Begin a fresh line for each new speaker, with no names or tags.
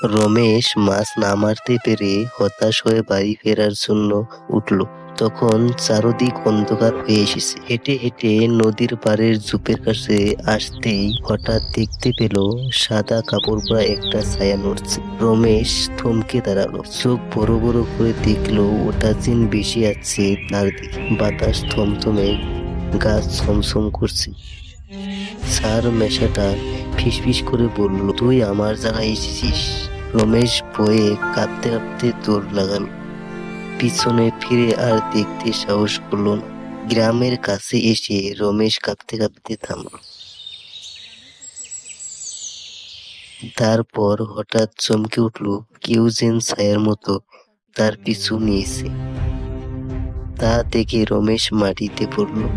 রমেশ মাছ না মারতে পেরে হতাশ হয়ে বাড়ি ফেরার জন্য উঠল। তখন চারদিক অন্ধকার হয়ে এসেছে। হেঁটে হেঁটে নদীর পাড়ের ঝোপের কাছে আসতেই হঠাৎ দেখতে পেল সাদা কাপড় পরা একটা ছায়া নড়ছে। রমেশ থমকে দাঁড়ালো, চোখ বড় বড় করে দেখলো ওটা যেন বেশি আছে তার দিকে। বাতাস থমথমে, গাছ ছমছম করছে। স্যার মেশাটা ফিসফিস করে বলল, তুই আমার জায়গায় এসেছিস। রমেশ ভয়ে কাঁপতে কাঁপতে দৌড় লাগালো। পিছনে ফিরে আর দেখতে সাহস করলো না। গ্রামের কাছে এসে রমেশ কাঁপতে কাঁপতে থামলো। তারপর হঠাৎ চমকে উঠলো, কেউ যেন ছায়ার মতো তার পিছু নিয়েছে। তা দেখে রমেশ মাটিতে পড়ল।